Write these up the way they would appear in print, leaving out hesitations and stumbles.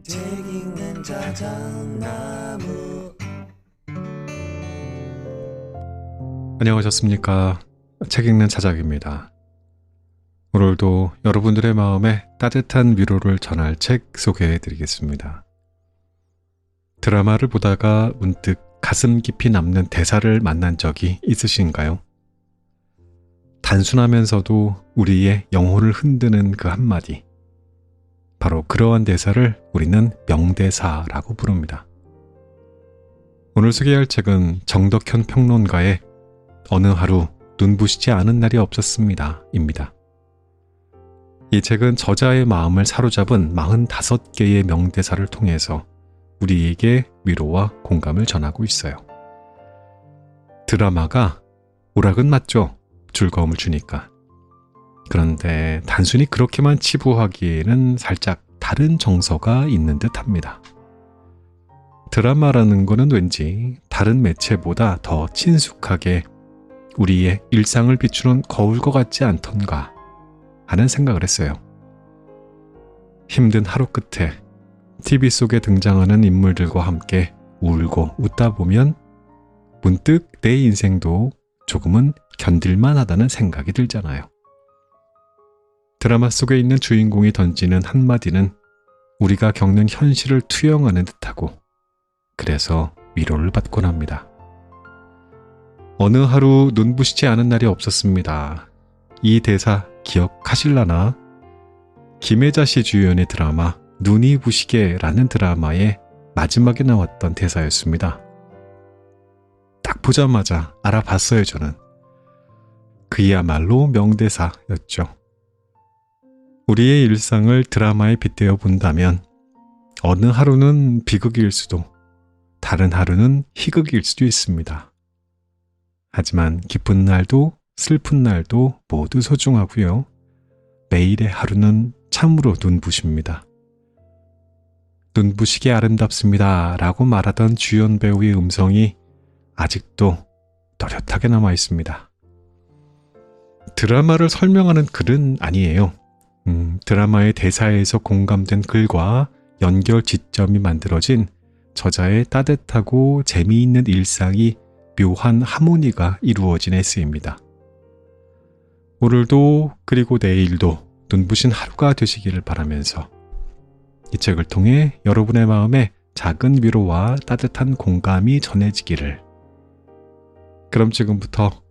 책 읽는 자작나무. 안녕하셨습니까? 책 읽는 자작입니다. 오늘도 여러분들의 마음에 따뜻한 위로를 전할 책 소개해 드리겠습니다. 드라마를 보다가 문득 가슴 깊이 남는 대사를 만난 적이 있으신가요? 단순하면서도 우리의 영혼을 흔드는 그 한마디. 바로 그러한 대사를 우리는 명대사라고 부릅니다. 오늘 소개할 책은 정덕현 평론가의 어느 하루 눈부시지 않은 날이 없었습니다. 입니다. 이 책은 저자의 마음을 사로잡은 45개의 명대사를 통해서 우리에게 위로와 공감을 전하고 있어요. 드라마가 오락은 맞죠? 즐거움을 주니까. 그런데 단순히 그렇게만 치부하기에는 살짝 다른 정서가 있는 듯 합니다. 드라마라는 거는 왠지 다른 매체보다 더 친숙하게 우리의 일상을 비추는 거울과 같지 않던가 하는 생각을 했어요. 힘든 하루 끝에 TV 속에 등장하는 인물들과 함께 울고 웃다 보면 문득 내 인생도 조금은 견딜만 하다는 생각이 들잖아요. 드라마 속에 있는 주인공이 던지는 한마디는 우리가 겪는 현실을 투영하는 듯하고 그래서 위로를 받곤 합니다. 어느 하루 눈부시지 않은 날이 없었습니다. 이 대사 기억하실라나? 김혜자 씨 주연의 드라마 눈이 부시게라는 드라마의 마지막에 나왔던 대사였습니다. 딱 보자마자 알아봤어요, 저는. 그야말로 명대사였죠. 우리의 일상을 드라마에 빗대어 본다면 어느 하루는 비극일 수도 다른 하루는 희극일 수도 있습니다. 하지만 기쁜 날도 슬픈 날도 모두 소중하고요. 매일의 하루는 참으로 눈부십니다. 눈부시게 아름답습니다 라고 말하던 주연 배우의 음성이 아직도 또렷하게 남아 있습니다. 드라마를 설명하는 글은 아니에요. 드라마의 대사에서 공감된 글과 연결 지점이 만들어진 저자의 따뜻하고 재미있는 일상이 묘한 하모니가 이루어진 에세이입니다. 오늘도 그리고 내일도 눈부신 하루가 되시기를 바라면서 이 책을 통해 여러분의 마음에 작은 위로와 따뜻한 공감이 전해지기를. 그럼 지금부터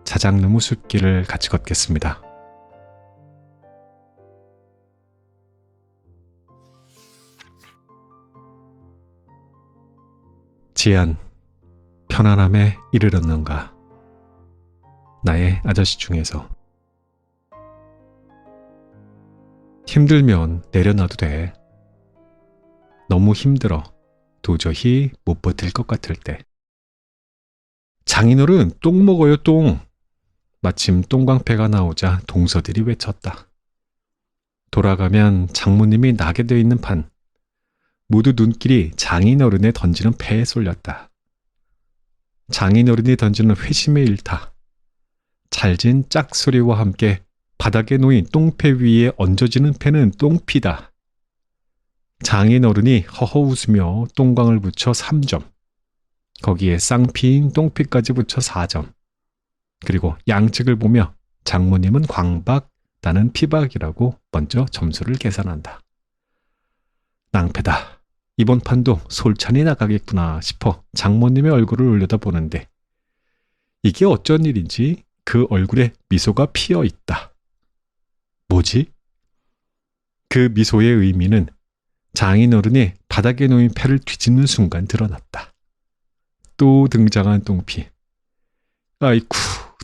자작나무 숲길을 같이 걷겠습니다. 지안, 편안함에 이르렀는가? 나의 아저씨 중에서. 힘들면 내려놔도 돼. 너무 힘들어. 도저히 못 버틸 것 같을 때. 장인어른 똥 먹어요, 똥. 마침 똥광패가 나오자 동서들이 외쳤다. 돌아가면 장모님이 나게 되어 있는 판. 모두 눈길이 장인어른에 던지는 패에 쏠렸다. 장인어른이 던지는 회심의 일타. 찰진 짝소리와 함께 바닥에 놓인 똥패 위에 얹어지는 패는 똥피다. 장인어른이 허허 웃으며 똥광을 붙여 3점. 거기에 쌍피인 똥피까지 붙여 4점. 그리고 양측을 보며 장모님은 광박, 나는 피박이라고 먼저 점수를 계산한다. 낭패다. 이번 판도 솔찬히 나가겠구나 싶어 장모님의 얼굴을 올려다보는데 이게 어쩐 일인지 그 얼굴에 미소가 피어 있다. 뭐지? 그 미소의 의미는 장인어른이 바닥에 놓인 패를 뒤집는 순간 드러났다. 또 등장한 똥피. 아이쿠,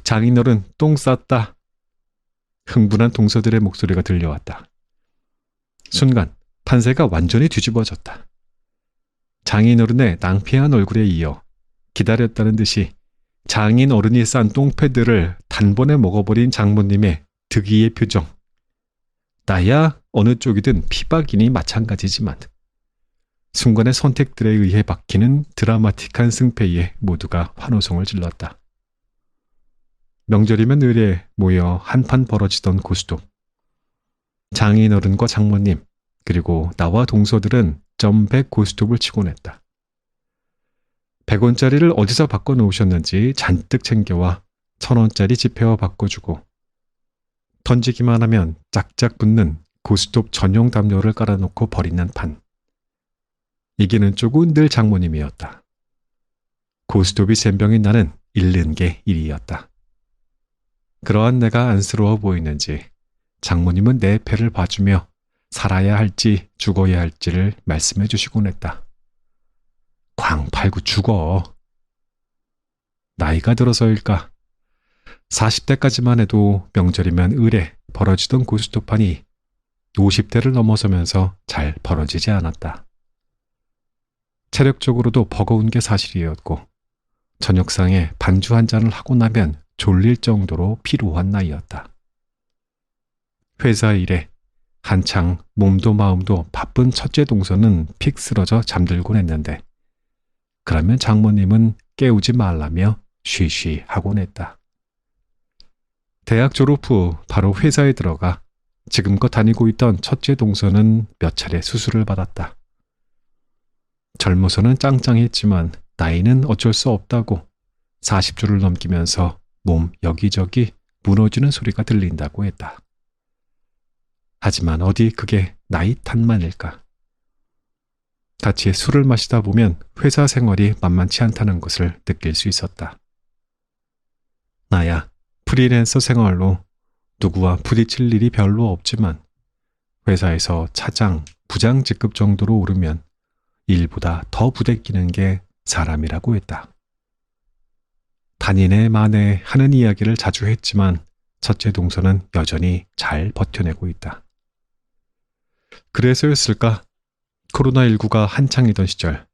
장인어른 똥 쌌다. 흥분한 동서들의 목소리가 들려왔다. 순간 판세가 완전히 뒤집어졌다. 장인어른의 낭패한 얼굴에 이어 기다렸다는 듯이 장인어른이 싼 똥패들을 단번에 먹어버린 장모님의 득이의 표정. 나야 어느 쪽이든 피박이니 마찬가지지만 순간의 선택들에 의해 박히는 드라마틱한 승패에 모두가 환호성을 질렀다. 명절이면 의례 모여 한판 벌어지던 고스톱. 장인어른과 장모님 그리고 나와 동서들은 100 고스톱을 치곤 했다. 100원짜리를 어디서 바꿔놓으셨는지 잔뜩 챙겨와 1000원짜리 지폐와 바꿔주고 던지기만 하면 짝짝 붙는 고스톱 전용 담요를 깔아놓고 버리는 판. 이기는 쪽은 늘 장모님이었다. 고스톱이 젬병인 나는 잃는 게 일이었다. 그러한 내가 안쓰러워 보이는지 장모님은 내 패를 봐주며 살아야 할지 죽어야 할지를 말씀해 주시곤 했다. 광 팔고 죽어. 나이가 들어서일까? 40대까지만 해도 명절이면 을에 벌어지던 고스톱판이 50대를 넘어서면서 잘 벌어지지 않았다. 체력적으로도 버거운 게 사실이었고 저녁상에 반주 한 잔을 하고 나면 졸릴 정도로 피로한 나이였다. 회사 일에 한창 몸도 마음도 바쁜 첫째 동서는 픽 쓰러져 잠들곤 했는데 그러면 장모님은 깨우지 말라며 쉬쉬 하곤 했다. 대학 졸업 후 바로 회사에 들어가 지금껏 다니고 있던 첫째 동서는 몇 차례 수술을 받았다. 젊어서는 짱짱했지만 나이는 어쩔 수 없다고 40주를 넘기면서 몸 여기저기 무너지는 소리가 들린다고 했다. 하지만 어디 그게 나이 탓만일까? 같이 술을 마시다 보면 회사 생활이 만만치 않다는 것을 느낄 수 있었다. 나야 프리랜서 생활로 누구와 부딪힐 일이 별로 없지만 회사에서 차장, 부장 직급 정도로 오르면 일보다 더 부대끼는 게 사람이라고 했다. 단인의 만에 하는 이야기를 자주 했지만 첫째 동서는 여전히 잘 버텨내고 있다. 그래서였을까? 코로나19가 한창이던 시절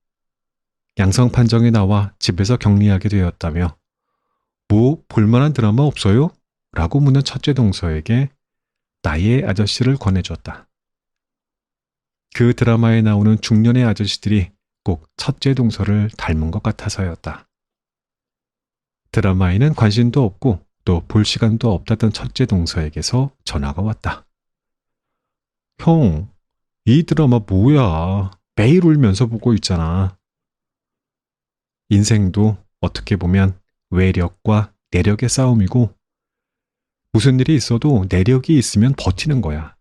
양성 판정이 나와 집에서 격리하게 되었다며 뭐 볼만한 드라마 없어요? 라고 묻는 첫째 동서에게 나의 아저씨를 권해줬다. 그 드라마에 나오는 중년의 아저씨들이 꼭 첫째 동서를 닮은 것 같아서였다. 드라마에는 관심도 없고 또 볼 시간도 없다던 첫째 동서에게서 전화가 왔다. 형, 이 드라마 뭐야? 매일 울면서 보고 있잖아. 인생도 어떻게 보면 외력과 내력의 싸움이고 무슨 일이 있어도 내력이 있으면 버티는 거야.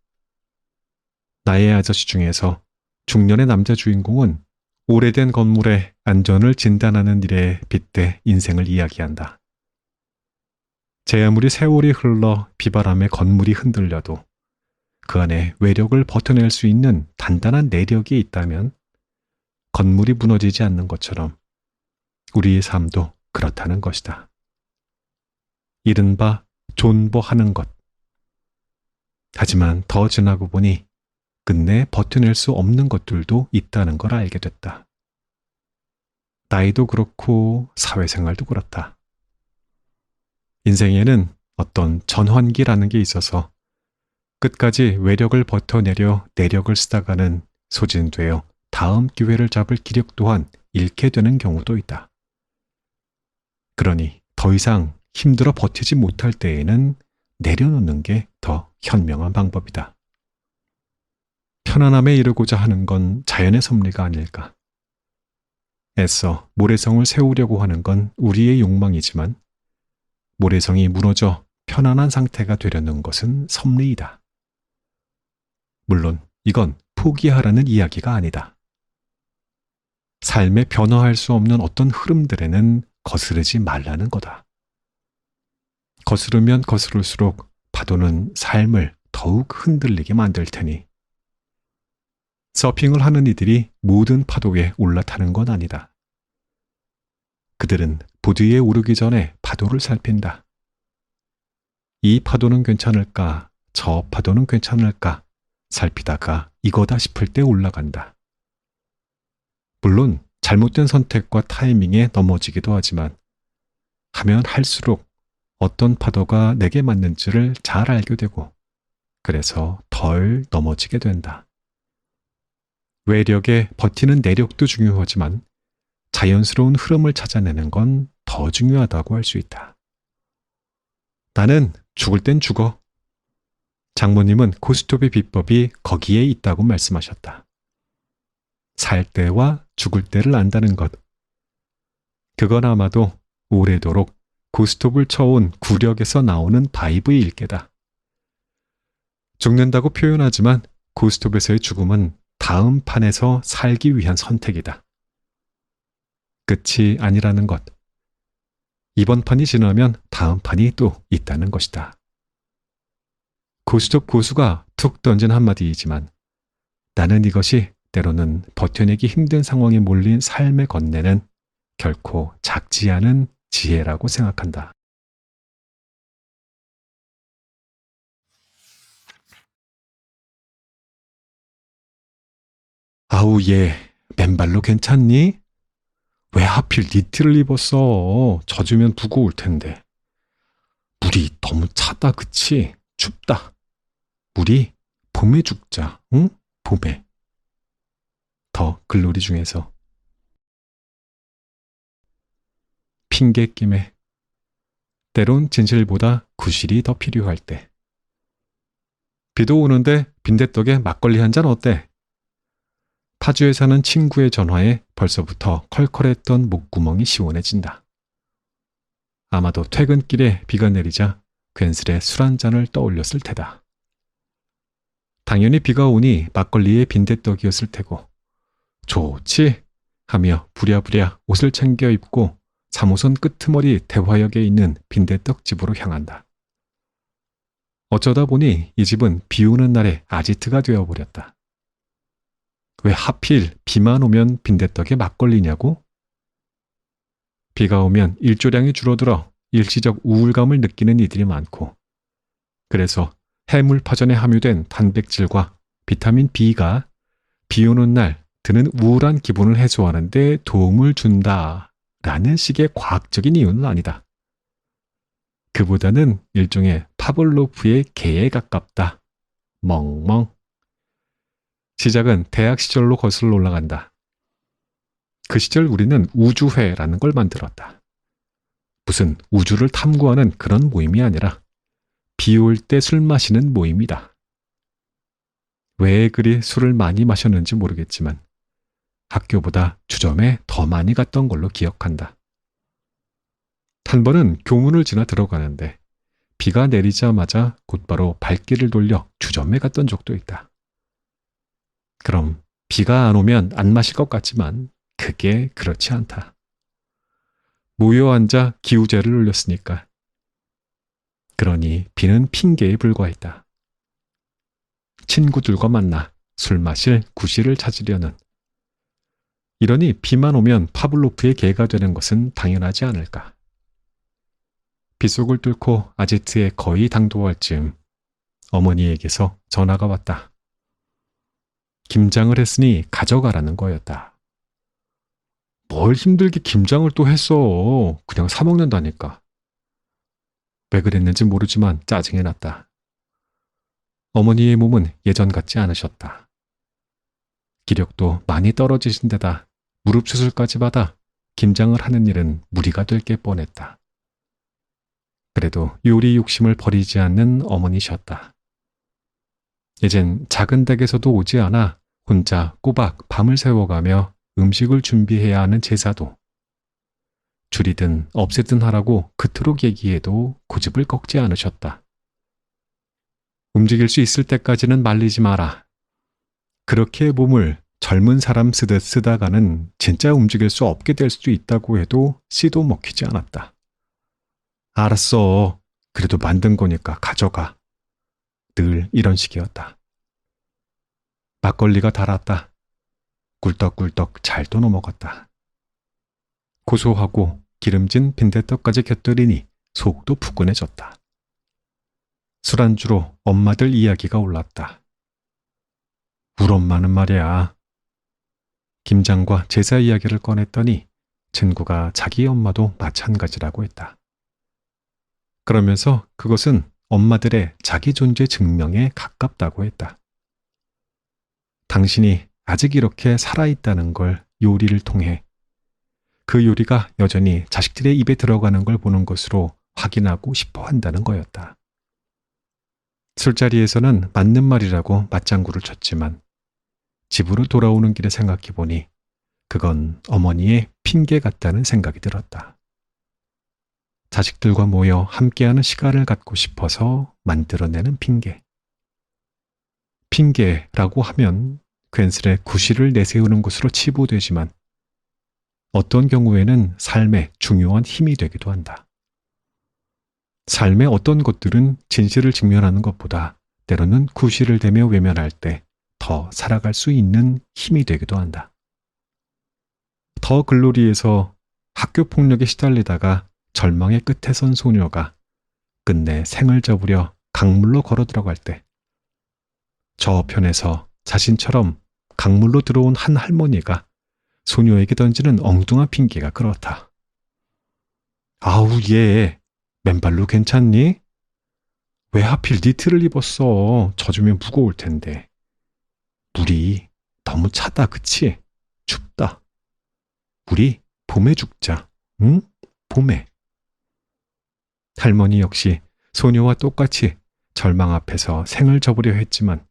나의 아저씨 중에서 중년의 남자 주인공은 오래된 건물의 안전을 진단하는 일에 빗대 인생을 이야기한다. 제 아무리 세월이 흘러 비바람에 건물이 흔들려도 그 안에 외력을 버텨낼 수 있는 단단한 내력이 있다면 건물이 무너지지 않는 것처럼 우리의 삶도 그렇다는 것이다. 이른바 존버하는 것. 하지만 더 지나고 보니 끝내 버텨낼 수 없는 것들도 있다는 걸 알게 됐다. 나이도 그렇고 사회생활도 그렇다. 인생에는 어떤 전환기라는 게 있어서 끝까지 외력을 버텨내려 내력을 쓰다가는 소진되어 다음 기회를 잡을 기력 또한 잃게 되는 경우도 있다. 그러니 더 이상 힘들어 버티지 못할 때에는 내려놓는 게 더 현명한 방법이다. 편안함에 이르고자 하는 건 자연의 섭리가 아닐까. 애써 모래성을 세우려고 하는 건 우리의 욕망이지만 모래성이 무너져 편안한 상태가 되려는 것은 섭리이다. 물론 이건 포기하라는 이야기가 아니다. 삶에 변화할 수 없는 어떤 흐름들에는 거스르지 말라는 거다. 거스르면 거스를수록 파도는 삶을 더욱 흔들리게 만들 테니 서핑을 하는 이들이 모든 파도에 올라타는 건 아니다. 그들은 보드 위에 오르기 전에 파도를 살핀다. 이 파도는 괜찮을까? 저 파도는 괜찮을까? 살피다가 이거다 싶을 때 올라간다. 물론 잘못된 선택과 타이밍에 넘어지기도 하지만 하면 할수록 어떤 파도가 내게 맞는지를 잘 알게 되고 그래서 덜 넘어지게 된다. 외력에 버티는 내력도 중요하지만 자연스러운 흐름을 찾아내는 건 더 중요하다고 할 수 있다. 나는 죽을 땐 죽어. 장모님은 고스톱의 비법이 거기에 있다고 말씀하셨다. 살 때와 죽을 때를 안다는 것. 그건 아마도 오래도록 고스톱을 쳐온 구력에서 나오는 바이브의 일개다. 죽는다고 표현하지만 고스톱에서의 죽음은 다음 판에서 살기 위한 선택이다. 끝이 아니라는 것. 이번 판이 지나면 다음 판이 또 있다는 것이다. 고스톱 고수가 툭 던진 한마디이지만 나는 이것이 때로는 버텨내기 힘든 상황에 몰린 삶의 건네는 결코 작지 않은 지혜라고 생각한다. 아우 얘 맨발로 괜찮니? 왜 하필 니트를 입었어? 젖으면 무거울 텐데. 물이 너무 차다 그치? 춥다. 우리 봄에 죽자, 응? 봄에. 더 글로리 중에서. 핑계김에. 때론 진실보다 구실이 더 필요할 때. 비도 오는데 빈대떡에 막걸리 한 잔 어때? 파주에 사는 친구의 전화에 벌써부터 컬컬했던 목구멍이 시원해진다. 아마도 퇴근길에 비가 내리자 괜스레 술 한 잔을 떠올렸을 테다. 당연히 비가 오니 막걸리에 빈대떡이었을 테고 좋지 하며 부랴부랴 옷을 챙겨 입고 3호선 끄트머리 대화역에 있는 빈대떡 집으로 향한다. 어쩌다 보니 이 집은 비 오는 날에 아지트가 되어버렸다. 왜 하필 비만 오면 빈대떡에 막걸리냐고? 비가 오면 일조량이 줄어들어 일시적 우울감을 느끼는 이들이 많고 그래서 해물파전에 함유된 단백질과 비타민 B가 비 오는 날 드는 우울한 기분을 해소하는 데 도움을 준다라는 식의 과학적인 이유는 아니다. 그보다는 일종의 파블로프의 개에 가깝다. 멍멍. 시작은 대학 시절로 거슬러 올라간다. 그 시절 우리는 우주회라는 걸 만들었다. 무슨 우주를 탐구하는 그런 모임이 아니라 비 올 때 술 마시는 모임이다. 왜 그리 술을 많이 마셨는지 모르겠지만 학교보다 주점에 더 많이 갔던 걸로 기억한다. 한 번은 교문을 지나 들어가는데 비가 내리자마자 곧바로 발길을 돌려 주점에 갔던 적도 있다. 그럼 비가 안 오면 안 마실 것 같지만 그게 그렇지 않다. 모여 앉아 기우제를 올렸으니까. 그러니 비는 핑계에 불과했다. 친구들과 만나 술 마실 구실을 찾으려는. 이러니 비만 오면 파블로프의 개가 되는 것은 당연하지 않을까. 빗속을 뚫고 아지트에 거의 당도할 즈음 어머니에게서 전화가 왔다. 김장을 했으니 가져가라는 거였다. 뭘 힘들게 김장을 또 했어. 그냥 사 먹는다니까. 왜 그랬는지 모르지만 짜증이 났다. 어머니의 몸은 예전 같지 않으셨다. 기력도 많이 떨어지신 데다 무릎 수술까지 받아 김장을 하는 일은 무리가 될 게 뻔했다. 그래도 요리 욕심을 버리지 않는 어머니셨다. 이젠 작은 댁에서도 오지 않아 혼자 꼬박 밤을 새워가며 음식을 준비해야 하는 제사도 줄이든 없애든 하라고 그토록 얘기해도 고집을 꺾지 않으셨다. 움직일 수 있을 때까지는 말리지 마라. 그렇게 몸을 젊은 사람 쓰듯 쓰다가는 진짜 움직일 수 없게 될 수도 있다고 해도 씨도 먹히지 않았다. 알았어. 그래도 만든 거니까 가져가. 늘 이런 식이었다. 막걸리가 달았다. 꿀떡꿀떡 잘도 넘어갔다. 고소하고 기름진 빈대떡까지 곁들이니 속도 푸근해졌다. 술안주로 엄마들 이야기가 올랐다. 우리 엄마는 말이야. 김장과 제사 이야기를 꺼냈더니 친구가 자기 엄마도 마찬가지라고 했다. 그러면서 그것은 엄마들의 자기 존재 증명에 가깝다고 했다. 당신이 아직 이렇게 살아있다는 걸 요리를 통해 그 요리가 여전히 자식들의 입에 들어가는 걸 보는 것으로 확인하고 싶어 한다는 거였다. 술자리에서는 맞는 말이라고 맞장구를 쳤지만 집으로 돌아오는 길에 생각해보니 그건 어머니의 핑계 같다는 생각이 들었다. 자식들과 모여 함께하는 시간을 갖고 싶어서 만들어내는 핑계. 핑계라고 하면 괜스레 구실을 내세우는 것으로 치부되지만 어떤 경우에는 삶의 중요한 힘이 되기도 한다. 삶의 어떤 것들은 진실을 직면하는 것보다 때로는 구실을 대며 외면할 때 더 살아갈 수 있는 힘이 되기도 한다. 더 글로리에서 학교 폭력에 시달리다가 절망의 끝에 선 소녀가 끝내 생을 접으려 강물로 걸어 들어갈 때 저편에서 자신처럼 강물로 들어온 한 할머니가 소녀에게 던지는 엉뚱한 핑계가 그렇다. 아우 얘 맨발로 괜찮니? 왜 하필 니트를 입었어? 젖으면 무거울 텐데. 물이 너무 차다 그치? 춥다. 우리 봄에 죽자. 응? 봄에. 할머니 역시 소녀와 똑같이 절망 앞에서 생을 접으려 했지만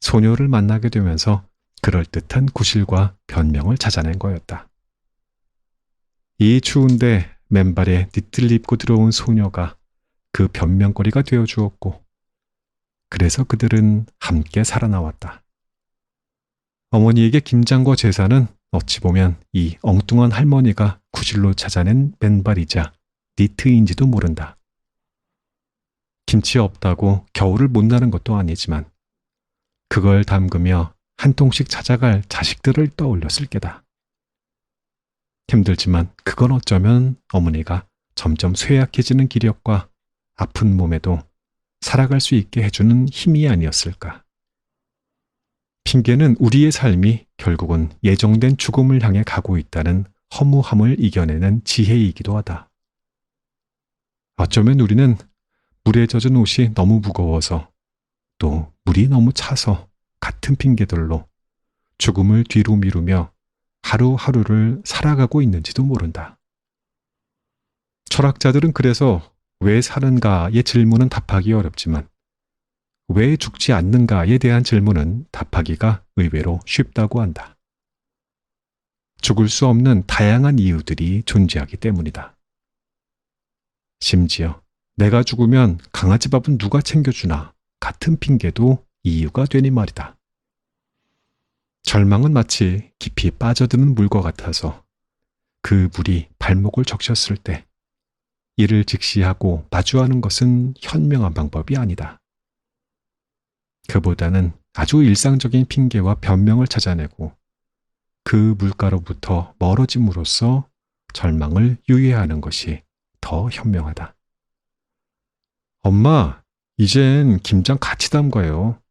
소녀를 만나게 되면서 그럴듯한 구실과 변명을 찾아낸 거였다. 이 추운데 맨발에 니트를 입고 들어온 소녀가 그 변명거리가 되어 주었고 그래서 그들은 함께 살아나왔다. 어머니에게 김장과 제사는 어찌 보면 이 엉뚱한 할머니가 구실로 찾아낸 맨발이자 니트인지도 모른다. 김치 없다고 겨울을 못 나는 것도 아니지만 그걸 담그며 한 통씩 찾아갈 자식들을 떠올렸을 게다. 힘들지만 그건 어쩌면 어머니가 점점 쇠약해지는 기력과 아픈 몸에도 살아갈 수 있게 해주는 힘이 아니었을까. 핑계는 우리의 삶이 결국은 예정된 죽음을 향해 가고 있다는 허무함을 이겨내는 지혜이기도 하다. 어쩌면 우리는 물에 젖은 옷이 너무 무거워서 또 물이 너무 차서 같은 핑계들로 죽음을 뒤로 미루며 하루하루를 살아가고 있는지도 모른다. 철학자들은 그래서 왜 사는가의 질문은 답하기 어렵지만 왜 죽지 않는가에 대한 질문은 답하기가 의외로 쉽다고 한다. 죽을 수 없는 다양한 이유들이 존재하기 때문이다. 심지어 내가 죽으면 강아지 밥은 누가 챙겨주나 같은 핑계도 이유가 되니 말이다. 절망은 마치 깊이 빠져드는 물과 같아서 그 물이 발목을 적셨을 때 이를 직시하고 마주하는 것은 현명한 방법이 아니다. 그보다는 아주 일상적인 핑계와 변명을 찾아내고 그 물가로부터 멀어짐으로써 절망을 유예하는 것이 더 현명하다. 엄마, 이젠 김장 같이 담가요.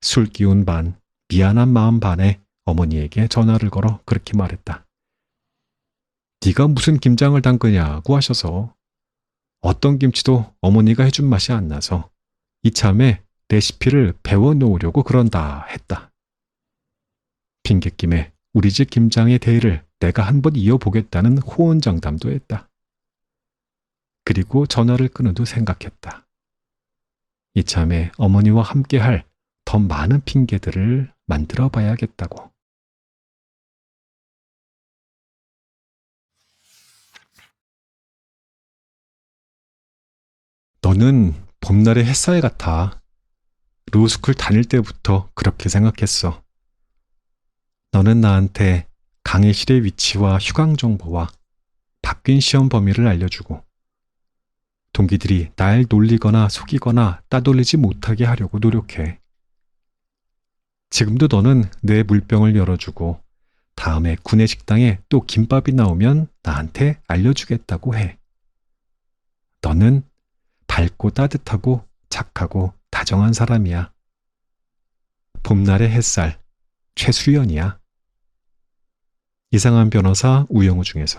술 기운 반, 미안한 마음 반에 어머니에게 전화를 걸어 그렇게 말했다. 네가 무슨 김장을 담그냐고 하셔서 어떤 김치도 어머니가 해준 맛이 안 나서 이참에 레시피를 배워놓으려고 그런다 했다. 핑곗김에 우리 집 김장의 대의를 내가 한번 이어보겠다는 호언장담도 했다. 그리고 전화를 끊은 후 생각했다. 이참에 어머니와 함께할 더 많은 핑계들을 만들어 봐야겠다고. 너는 봄날의 햇살 같아. 로스쿨 다닐 때부터 그렇게 생각했어. 너는 나한테 강의실의 위치와 휴강 정보와 바뀐 시험 범위를 알려주고 동기들이 날 놀리거나 속이거나 따돌리지 못하게 하려고 노력해. 지금도 너는 내 물병을 열어주고 다음에 구내식당에 또 김밥이 나오면 나한테 알려주겠다고 해. 너는 밝고 따뜻하고 착하고 다정한 사람이야. 봄날의 햇살, 최수연이야. 이상한 변호사 우영우 중에서.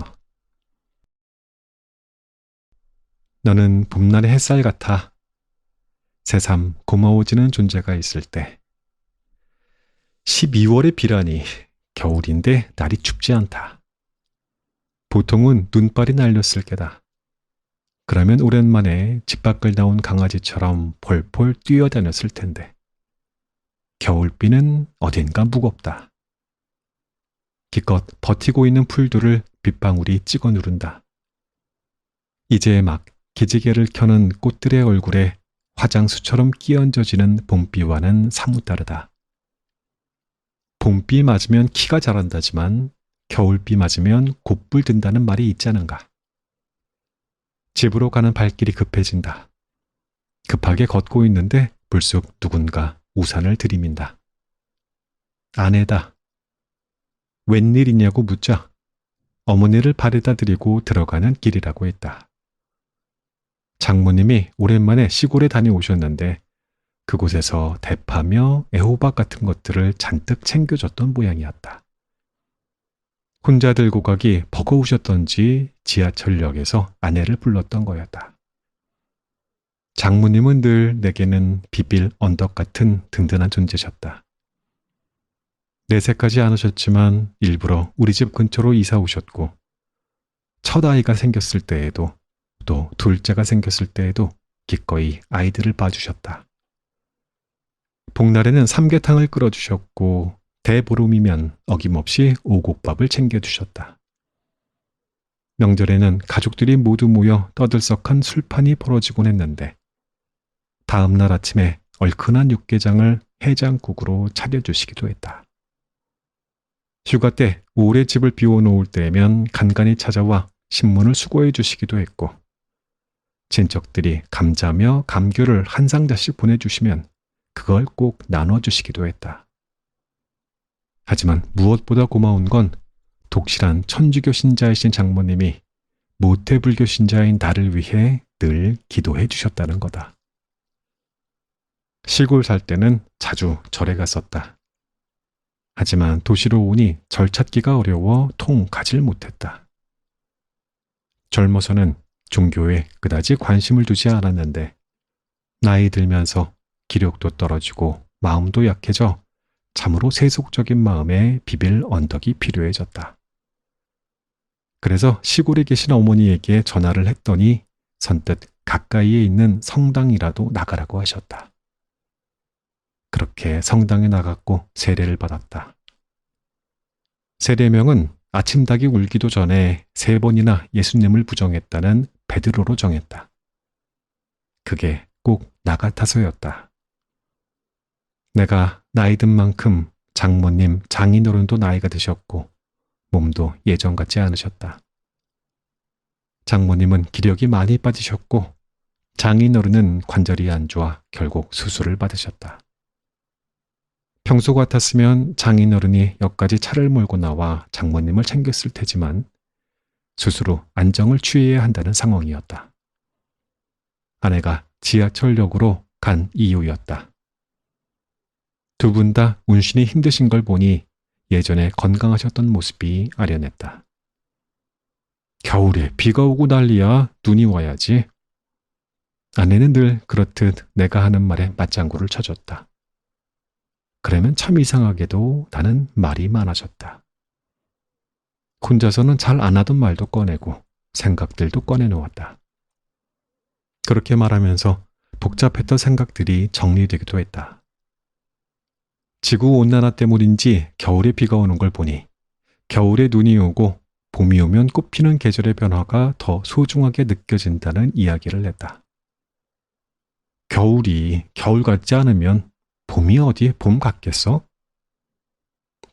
너는 봄날의 햇살 같아. 새삼 고마워지는 존재가 있을 때. 12월의 비라니, 겨울인데 날이 춥지 않다. 보통은 눈발이 날렸을 게다. 그러면 오랜만에 집 밖을 나온 강아지처럼 폴폴 뛰어다녔을 텐데. 겨울비는 어딘가 무겁다. 기껏 버티고 있는 풀들을 빗방울이 찍어 누른다. 이제 막 기지개를 켜는 꽃들의 얼굴에 화장수처럼 끼얹어지는 봄비와는 사뭇 다르다. 봄비 맞으면 키가 자란다지만 겨울비 맞으면 곧불 든다는 말이 있지 않은가. 집으로 가는 발길이 급해진다. 급하게 걷고 있는데 불쑥 누군가 우산을 들이민다. 아내다. 웬일이냐고 묻자 어머니를 발에다 들이고 들어가는 길이라고 했다. 장모님이 오랜만에 시골에 다녀오셨는데 그곳에서 대파며 애호박 같은 것들을 잔뜩 챙겨줬던 모양이었다. 혼자 들고 가기 버거우셨던지 지하철역에서 아내를 불렀던 거였다. 장모님은 늘 내게는 비빌 언덕 같은 든든한 존재셨다. 내세까지 않으셨지만 일부러 우리 집 근처로 이사 오셨고 첫 아이가 생겼을 때에도 또 둘째가 생겼을 때에도 기꺼이 아이들을 봐주셨다. 복날에는 삼계탕을 끓여주셨고 대보름이면 어김없이 오곡밥을 챙겨주셨다. 명절에는 가족들이 모두 모여 떠들썩한 술판이 벌어지곤 했는데 다음 날 아침에 얼큰한 육개장을 해장국으로 차려주시기도 했다. 휴가 때 오래 집을 비워놓을 때면 간간히 찾아와 신문을 수고해 주시기도 했고 친척들이 감자며 감귤을 한 상자씩 보내주시면 그걸 꼭 나눠주시기도 했다. 하지만 무엇보다 고마운 건 독실한 천주교 신자이신 장모님이 모태불교 신자인 나를 위해 늘 기도해 주셨다는 거다. 시골 살 때는 자주 절에 갔었다. 하지만 도시로 오니 절 찾기가 어려워 통 가질 못했다. 젊어서는 종교에 그다지 관심을 두지 않았는데 나이 들면서 기력도 떨어지고 마음도 약해져 참으로 세속적인 마음에 비빌 언덕이 필요해졌다. 그래서 시골에 계신 어머니에게 전화를 했더니 선뜻 가까이에 있는 성당이라도 나가라고 하셨다. 그렇게 성당에 나갔고 세례를 받았다. 세례명은 아침 닭이 울기도 전에 3번이나 예수님을 부정했다는 베드로로 정했다. 그게 꼭 나 같아서였다. 내가 나이 든 만큼 장모님, 장인어른도 나이가 드셨고 몸도 예전 같지 않으셨다. 장모님은 기력이 많이 빠지셨고 장인어른은 관절이 안 좋아 결국 수술을 받으셨다. 평소 같았으면 장인어른이 역까지 차를 몰고 나와 장모님을 챙겼을 테지만 수술 후 안정을 취해야 한다는 상황이었다. 아내가 지하철역으로 간 이유였다. 두 분 다 운신이 힘드신 걸 보니 예전에 건강하셨던 모습이 아련했다. 겨울에 비가 오고 난리야. 눈이 와야지. 아내는 늘 그렇듯 내가 하는 말에 맞장구를 쳐줬다. 그러면 참 이상하게도 나는 말이 많아졌다. 혼자서는 잘 안 하던 말도 꺼내고 생각들도 꺼내놓았다. 그렇게 말하면서 복잡했던 생각들이 정리되기도 했다. 지구온난화 때문인지 겨울에 비가 오는 걸 보니 겨울에 눈이 오고 봄이 오면 꽃피는 계절의 변화가 더 소중하게 느껴진다는 이야기를 했다. 겨울이 겨울 같지 않으면 봄이 어디 봄 같겠어?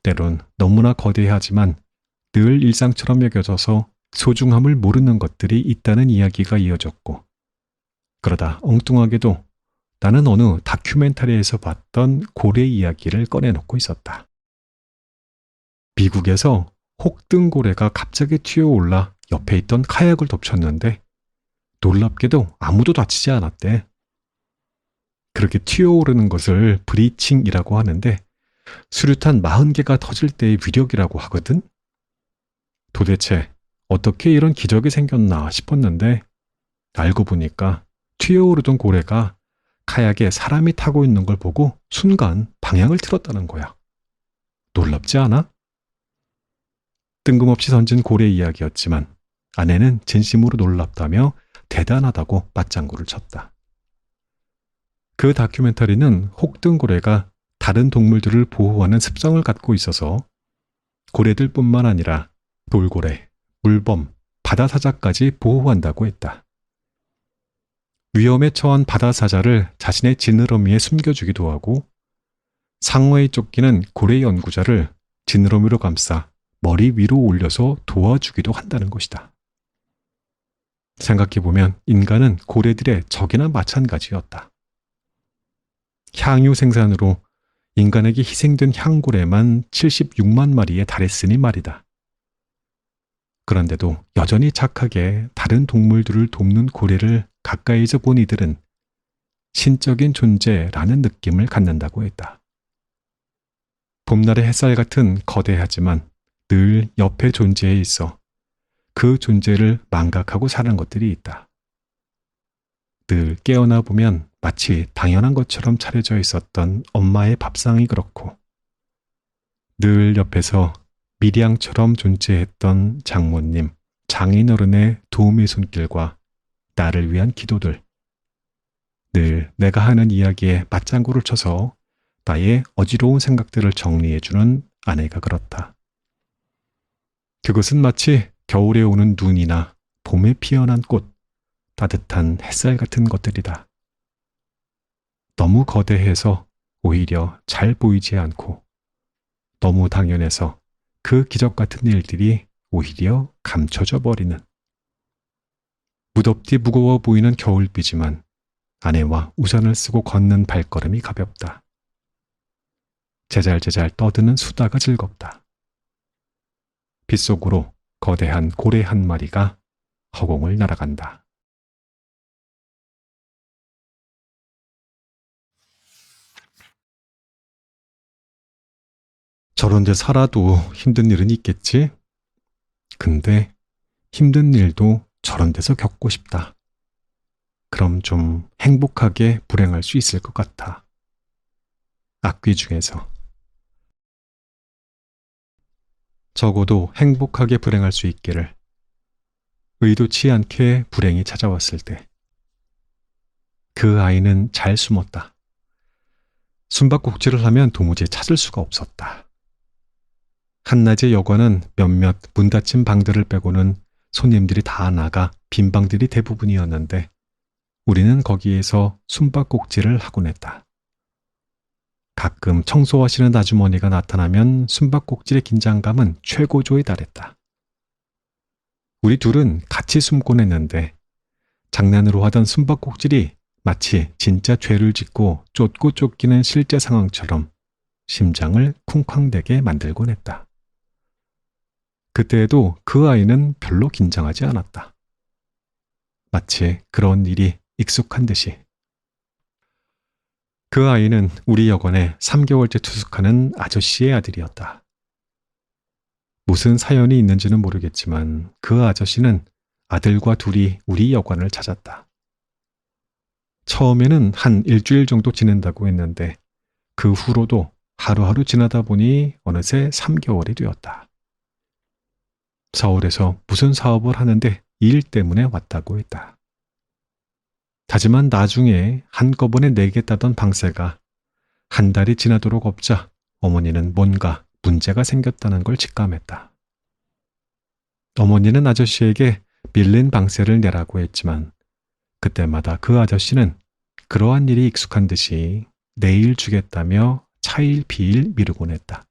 때론 너무나 거대하지만 늘 일상처럼 여겨져서 소중함을 모르는 것들이 있다는 이야기가 이어졌고 그러다 엉뚱하게도 나는 어느 다큐멘터리에서 봤던 고래 이야기를 꺼내놓고 있었다. 미국에서 혹등고래가 갑자기 튀어올라 옆에 있던 카약을 덮쳤는데 놀랍게도 아무도 다치지 않았대. 그렇게 튀어오르는 것을 브리칭이라고 하는데 수류탄 40개가 터질 때의 위력이라고 하거든? 도대체 어떻게 이런 기적이 생겼나 싶었는데 알고 보니까 튀어오르던 고래가 카약에 사람이 타고 있는 걸 보고 순간 방향을 틀었다는 거야. 놀랍지 않아? 뜬금없이 던진 고래 이야기였지만 아내는 진심으로 놀랍다며 대단하다고 맞장구를 쳤다. 그 다큐멘터리는 혹등고래가 다른 동물들을 보호하는 습성을 갖고 있어서 고래들뿐만 아니라 돌고래, 물범, 바다사자까지 보호한다고 했다. 위험에 처한 바다사자를 자신의 지느러미에 숨겨주기도 하고 상어에 쫓기는 고래 연구자를 지느러미로 감싸 머리 위로 올려서 도와주기도 한다는 것이다. 생각해보면 인간은 고래들의 적이나 마찬가지였다. 향유 생산으로 인간에게 희생된 향고래만 76만 마리에 달했으니 말이다. 그런데도 여전히 착하게 다른 동물들을 돕는 고래를 가까이서 본 이들은 신적인 존재라는 느낌을 갖는다고 했다. 봄날의 햇살 같은 거대하지만 늘 옆에 존재해 있어 그 존재를 망각하고 사는 것들이 있다. 늘 깨어나 보면 마치 당연한 것처럼 차려져 있었던 엄마의 밥상이 그렇고 늘 옆에서 미량처럼 존재했던 장모님, 장인어른의 도움의 손길과 나를 위한 기도들, 늘 내가 하는 이야기에 맞장구를 쳐서 나의 어지러운 생각들을 정리해주는 아내가 그렇다. 그것은 마치 겨울에 오는 눈이나 봄에 피어난 꽃, 따뜻한 햇살 같은 것들이다. 너무 거대해서 오히려 잘 보이지 않고 너무 당연해서 그 기적 같은 일들이 오히려 감춰져 버리는 무덥디 무거워 보이는 겨울비지만 아내와 우산을 쓰고 걷는 발걸음이 가볍다. 제잘제잘 떠드는 수다가 즐겁다. 빗속으로 거대한 고래 한 마리가 허공을 날아간다. 저런 데 살아도 힘든 일은 있겠지? 근데 힘든 일도 저런 데서 겪고 싶다. 그럼 좀 행복하게 불행할 수 있을 것 같아. 악귀 중에서. 적어도 행복하게 불행할 수 있기를. 의도치 않게 불행이 찾아왔을 때. 그 아이는 잘 숨었다. 숨바꼭질을 하면 도무지 찾을 수가 없었다. 한낮의 여관은 몇몇 문 닫힌 방들을 빼고는 손님들이 다 나가 빈 방들이 대부분이었는데 우리는 거기에서 숨바꼭질을 하곤 했다. 가끔 청소하시는 아주머니가 나타나면 숨바꼭질의 긴장감은 최고조에 달했다. 우리 둘은 같이 숨곤 했는데 장난으로 하던 숨바꼭질이 마치 진짜 죄를 짓고 쫓고 쫓기는 실제 상황처럼 심장을 쿵쾅대게 만들곤 했다. 그때에도 그 아이는 별로 긴장하지 않았다. 마치 그런 일이 익숙한 듯이. 그 아이는 우리 여관에 3개월째 투숙하는 아저씨의 아들이었다. 무슨 사연이 있는지는 모르겠지만 그 아저씨는 아들과 둘이 우리 여관을 찾았다. 처음에는 한 일주일 정도 지낸다고 했는데 그 후로도 하루하루 지나다 보니 어느새 3개월이 되었다. 서울에서 무슨 사업을 하는데 일 때문에 왔다고 했다. 하지만 나중에 한꺼번에 내겠다던 방세가 한 달이 지나도록 없자 어머니는 뭔가 문제가 생겼다는 걸 직감했다. 어머니는 아저씨에게 밀린 방세를 내라고 했지만 그때마다 그 아저씨는 그러한 일이 익숙한 듯이 내일 주겠다며 차일 비일 미루곤 했다.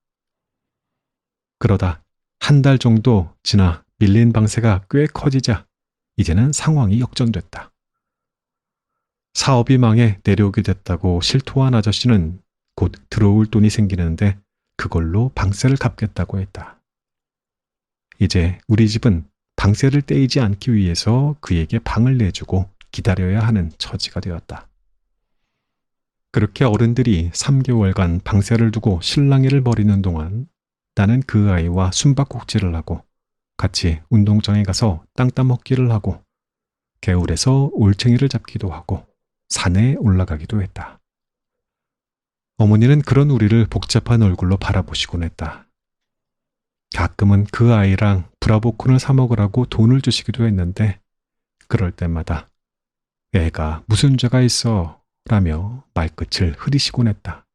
그러다 한 달 정도 지나 밀린 방세가 꽤 커지자 이제는 상황이 역전됐다. 사업이 망해 내려오게 됐다고 실토한 아저씨는 곧 들어올 돈이 생기는데 그걸로 방세를 갚겠다고 했다. 이제 우리 집은 방세를 떼이지 않기 위해서 그에게 방을 내주고 기다려야 하는 처지가 되었다. 그렇게 어른들이 3개월간 방세를 두고 실랑이를 벌이는 동안 나는 그 아이와 숨바꼭질을 하고 같이 운동장에 가서 땅 따먹기를 하고 개울에서 올챙이를 잡기도 하고 산에 올라가기도 했다. 어머니는 그런 우리를 복잡한 얼굴로 바라보시곤 했다. 가끔은 그 아이랑 브라보콘을 사 먹으라고 돈을 주시기도 했는데 그럴 때마다 애가 무슨 죄가 있어 라며 말끝을 흐리시곤 했다.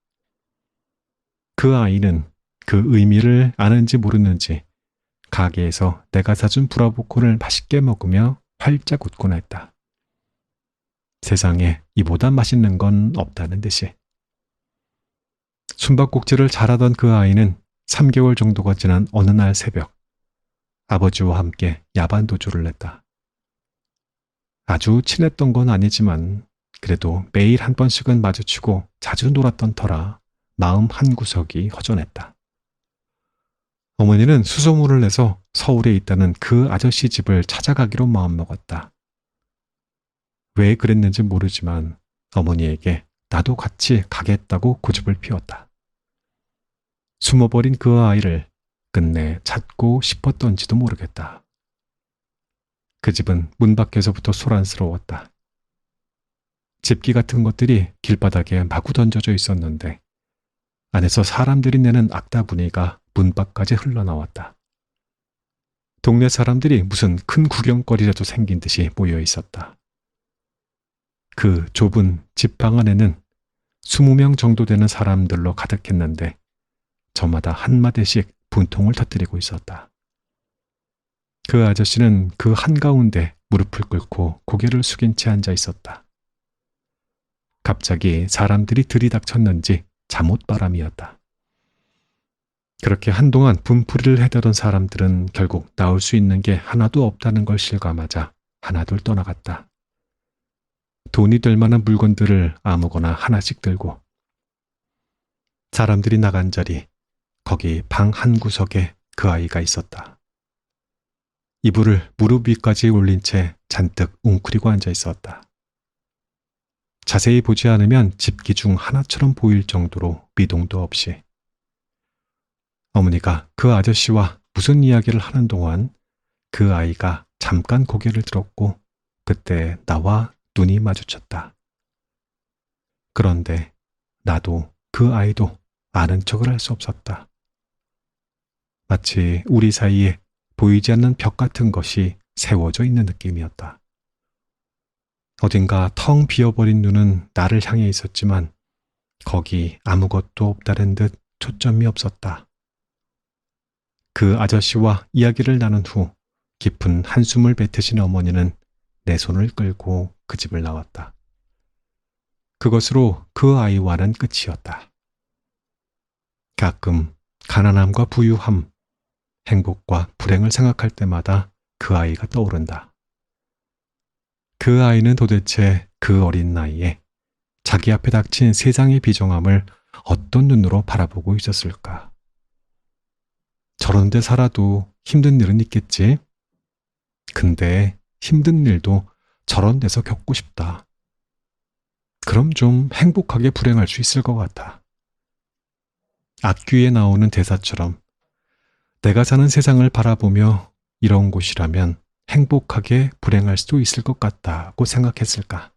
그 아이는 그 의미를 아는지 모르는지 가게에서 내가 사준 브라보콘을 맛있게 먹으며 활짝 웃곤 했다. 세상에 이보다 맛있는 건 없다는 듯이. 숨바꼭질을 잘하던 그 아이는 3개월 정도가 지난 어느 날 새벽, 아버지와 함께 야반 도주를 했다. 아주 친했던 건 아니지만 그래도 매일 한 번씩은 마주치고 자주 놀았던 터라 마음 한구석이 허전했다. 어머니는 수소문을 내서 서울에 있다는 그 아저씨 집을 찾아가기로 마음먹었다. 왜 그랬는지 모르지만 어머니에게 나도 같이 가겠다고 고집을 피웠다. 숨어버린 그 아이를 끝내 찾고 싶었던지도 모르겠다. 그 집은 문 밖에서부터 소란스러웠다. 집기 같은 것들이 길바닥에 마구 던져져 있었는데 안에서 사람들이 내는 악다 분위기가 문 밖까지 흘러나왔다. 동네 사람들이 무슨 큰 구경거리라도 생긴 듯이 모여 있었다. 그 좁은 집방 안에는 20명 정도 되는 사람들로 가득했는데 저마다 한마디씩 분통을 터뜨리고 있었다. 그 아저씨는 그 한가운데 무릎을 꿇고 고개를 숙인 채 앉아 있었다. 갑자기 사람들이 들이닥쳤는지 잠옷바람이었다. 그렇게 한동안 분풀이를 해대던 사람들은 결국 나올 수 있는 게 하나도 없다는 걸 실감하자 하나둘 떠나갔다. 돈이 될 만한 물건들을 아무거나 하나씩 들고. 사람들이 나간 자리, 거기 방 한 구석에 그 아이가 있었다. 이불을 무릎 위까지 올린 채 잔뜩 웅크리고 앉아 있었다. 자세히 보지 않으면 집기 중 하나처럼 보일 정도로 미동도 없이. 어머니가 그 아저씨와 무슨 이야기를 하는 동안 그 아이가 잠깐 고개를 들었고 그때 나와 눈이 마주쳤다. 그런데 나도 그 아이도 아는 척을 할 수 없었다. 마치 우리 사이에 보이지 않는 벽 같은 것이 세워져 있는 느낌이었다. 어딘가 텅 비어버린 눈은 나를 향해 있었지만 거기 아무것도 없다는 듯 초점이 없었다. 그 아저씨와 이야기를 나눈 후 깊은 한숨을 뱉으신 어머니는 내 손을 끌고 그 집을 나왔다. 그것으로 그 아이와는 끝이었다. 가끔 가난함과 부유함, 행복과 불행을 생각할 때마다 그 아이가 떠오른다. 그 아이는 도대체 그 어린 나이에 자기 앞에 닥친 세상의 비정함을 어떤 눈으로 바라보고 있었을까? 저런 데 살아도 힘든 일은 있겠지? 근데 힘든 일도 저런 데서 겪고 싶다. 그럼 좀 행복하게 불행할 수 있을 것 같아. 악귀에 나오는 대사처럼 내가 사는 세상을 바라보며 이런 곳이라면 행복하게 불행할 수도 있을 것 같다고 생각했을까?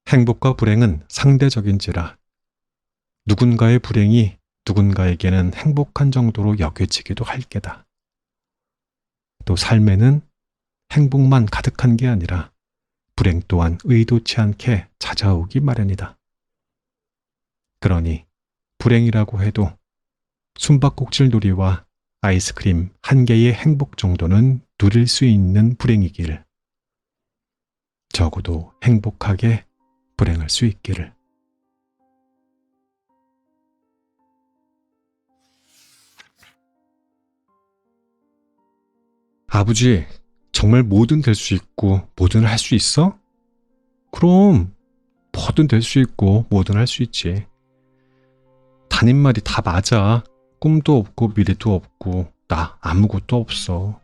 행복과 불행은 상대적인지라 누군가의 불행이 누군가에게는 행복한 정도로 여겨지기도 할 게다. 또 삶에는 행복만 가득한 게 아니라 불행 또한 의도치 않게 찾아오기 마련이다. 그러니 불행이라고 해도 숨바꼭질 놀이와 아이스크림 한 개의 행복 정도는 누릴 수 있는 불행이기를. 적어도 행복하게 불행할 수 있기를. 아버지, 정말 뭐든 될 수 있고 뭐든 할 수 있어? 그럼 뭐든 될 수 있고 뭐든 할 수 있지. 담임 말이 다 맞아. 꿈도 없고 미래도 없고 나 아무것도 없어.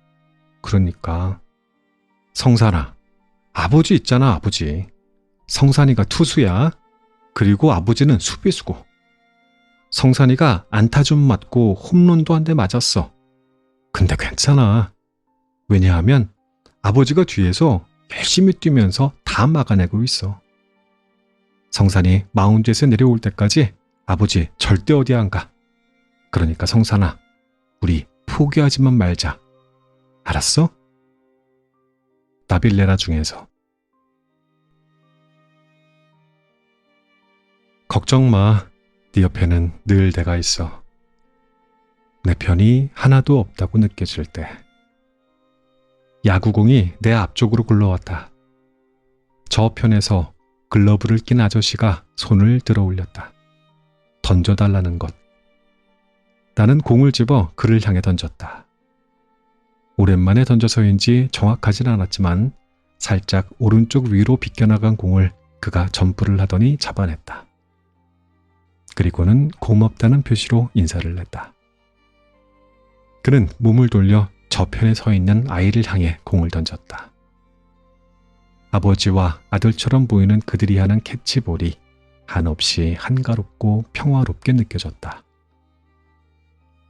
그러니까 성산아, 아버지 있잖아. 아버지. 성산이가 투수야. 그리고 아버지는 수비수고. 성산이가 안타 좀 맞고 홈런도 한 대 맞았어. 근데 괜찮아. 왜냐하면 아버지가 뒤에서 열심히 뛰면서 다 막아내고 있어. 성산이 마운드에서 내려올 때까지 아버지 절대 어디 안 가. 그러니까 성산아, 우리 포기하지만 말자. 알았어? 나빌레라 중에서. 걱정 마. 네 옆에는 늘 내가 있어. 내 편이 하나도 없다고 느껴질 때. 야구공이 내 앞쪽으로 굴러왔다. 저편에서 글러브를 낀 아저씨가 손을 들어 올렸다. 던져달라는 것. 나는 공을 집어 그를 향해 던졌다. 오랜만에 던져서인지 정확하진 않았지만 살짝 오른쪽 위로 비껴나간 공을 그가 점프를 하더니 잡아냈다. 그리고는 고맙다는 표시로 인사를 냈다. 그는 몸을 돌려 저편에 서 있는 아이를 향해 공을 던졌다. 아버지와 아들처럼 보이는 그들이 하는 캐치볼이 한없이 한가롭고 평화롭게 느껴졌다.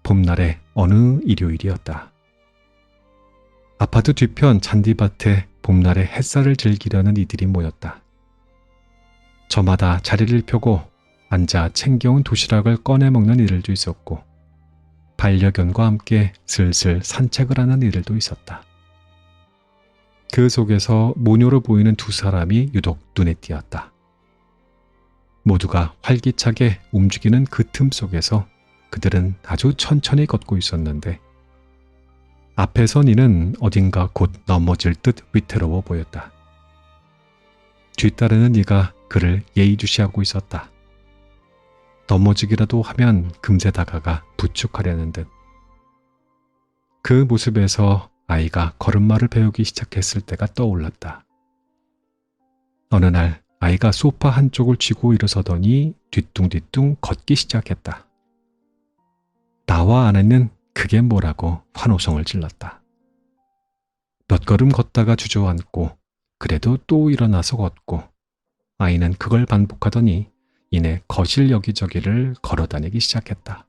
봄날의 어느 일요일이었다. 아파트 뒤편 잔디밭에 봄날의 햇살을 즐기려는 이들이 모였다. 저마다 자리를 펴고 앉아 챙겨온 도시락을 꺼내 먹는 이들도 있었고 반려견과 함께 슬슬 산책을 하는 이들도 있었다. 그 속에서 모녀로 보이는 두 사람이 유독 눈에 띄었다. 모두가 활기차게 움직이는 그 틈 속에서 그들은 아주 천천히 걷고 있었는데 앞에 선 이는 어딘가 곧 넘어질 듯 위태로워 보였다. 뒤따르는 이가 그를 예의주시하고 있었다. 넘어지기라도 하면 금세 다가가 부축하려는 듯. 그 모습에서 아이가 걸음마를 배우기 시작했을 때가 떠올랐다. 어느 날 아이가 소파 한쪽을 쥐고 일어서더니 뒤뚱뒤뚱 걷기 시작했다. 나와 아내는 그게 뭐라고 환호성을 질렀다. 몇 걸음 걷다가 주저앉고 그래도 또 일어나서 걷고 아이는 그걸 반복하더니 이내 거실 여기저기를 걸어다니기 시작했다.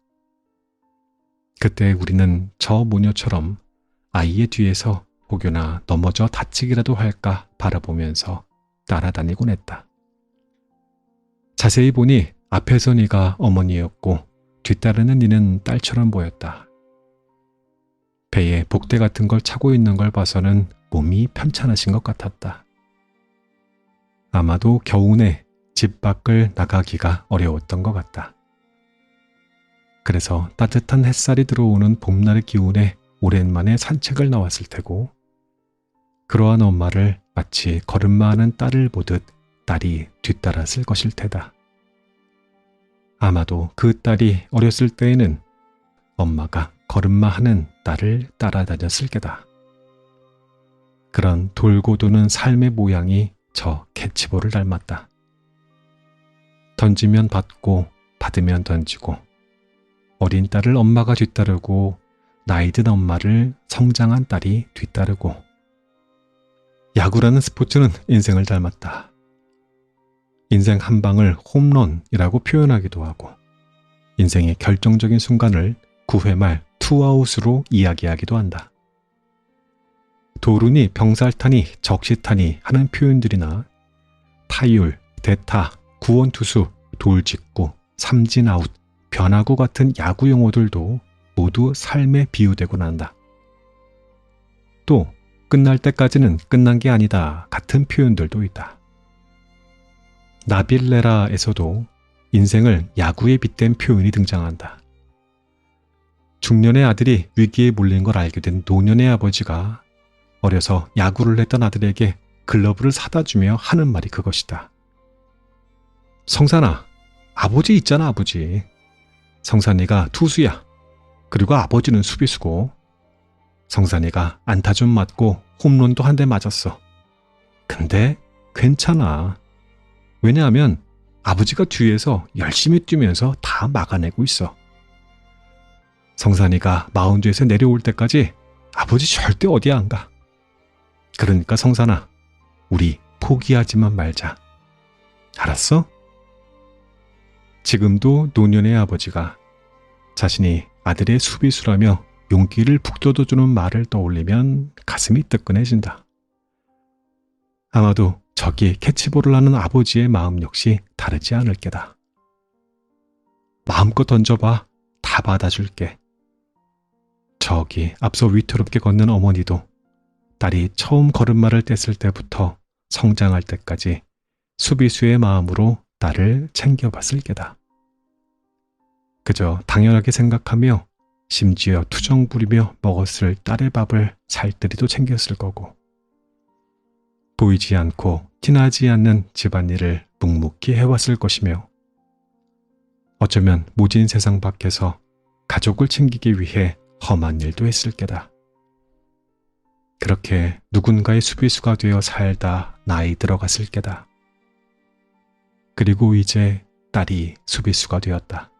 그때 우리는 저 모녀처럼 아이의 뒤에서 혹여나 넘어져 다치기라도 할까 바라보면서 따라다니곤 했다. 자세히 보니 앞에서 이가 어머니였고 뒤따르는 이는 딸처럼 보였다. 배에 복대 같은 걸 차고 있는 걸 봐서는 몸이 편찮으신 것 같았다. 아마도 겨우내 집 밖을 나가기가 어려웠던 것 같다. 그래서 따뜻한 햇살이 들어오는 봄날의 기운에 오랜만에 산책을 나왔을 테고 그러한 엄마를 마치 걸음마하는 딸을 보듯 딸이 뒤따랐을 것일 테다. 아마도 그 딸이 어렸을 때에는 엄마가 걸음마하는 딸을 따라다녔을 게다. 그런 돌고 도는 삶의 모양이 저 캐치볼을 닮았다. 던지면 받고 받으면 던지고 어린 딸을 엄마가 뒤따르고 나이 든 엄마를 성장한 딸이 뒤따르고 야구라는 스포츠는 인생을 닮았다. 인생 한 방을 홈런이라고 표현하기도 하고 인생의 결정적인 순간을 9회 말 투아웃으로 이야기하기도 한다. 도루니 병살타니 적시타니 하는 표현들이나 타율, 대타, 구원투수, 돌직구, 삼진아웃, 변화구 같은 야구 용어들도 모두 삶에 비유되곤 한다. 또 끝날 때까지는 끝난 게 아니다 같은 표현들도 있다. 나빌레라에서도 인생을 야구에 빗댄 표현이 등장한다. 중년의 아들이 위기에 몰린 걸 알게 된 노년의 아버지가 어려서 야구를 했던 아들에게 글러브를 사다 주며 하는 말이 그것이다. 성산아, 아버지 있잖아 아버지. 성산이가 투수야. 그리고 아버지는 수비수고 성산이가 안타 좀 맞고 홈런도 한 대 맞았어. 근데 괜찮아. 왜냐하면 아버지가 뒤에서 열심히 뛰면서 다 막아내고 있어. 성산이가 마운드에서 내려올 때까지 아버지 절대 어디 안 가. 그러니까 성산아, 우리 포기하지만 말자. 알았어? 지금도 노년의 아버지가 자신이 아들의 수비수라며 용기를 북돋워주는 말을 떠올리면 가슴이 뜨끈해진다. 아마도 저기 캐치볼을 하는 아버지의 마음 역시 다르지 않을 게다. 마음껏 던져봐. 다 받아줄게. 저기 앞서 위태롭게 걷는 어머니도 딸이 처음 걸음마를 뗐을 때부터 성장할 때까지 수비수의 마음으로 딸을 챙겨봤을 게다. 그저 당연하게 생각하며 심지어 투정 부리며 먹었을 딸의 밥을 살뜰히도 챙겼을 거고, 보이지 않고 티나지 않는 집안일을 묵묵히 해왔을 것이며, 어쩌면 모진 세상 밖에서 가족을 챙기기 위해 험한 일도 했을 게다. 그렇게 누군가의 수비수가 되어 살다 나이 들어갔을 게다. 그리고 이제 딸이 수비수가 되었다.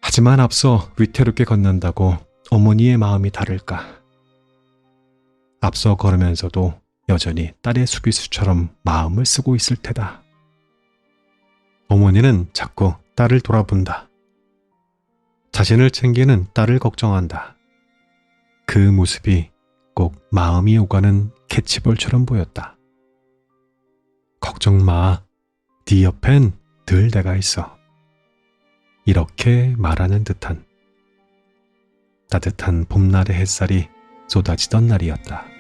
하지만 앞서 위태롭게 걷는다고 어머니의 마음이 다를까? 앞서 걸으면서도 여전히 딸의 수비수처럼 마음을 쓰고 있을 테다. 어머니는 자꾸 딸을 돌아본다. 자신을 챙기는 딸을 걱정한다. 그 모습이 꼭 마음이 오가는 캐치볼처럼 보였다. 걱정 마. 네 옆엔 늘 내가 있어. 이렇게 말하는 듯한 따뜻한 봄날의 햇살이 쏟아지던 날이었다.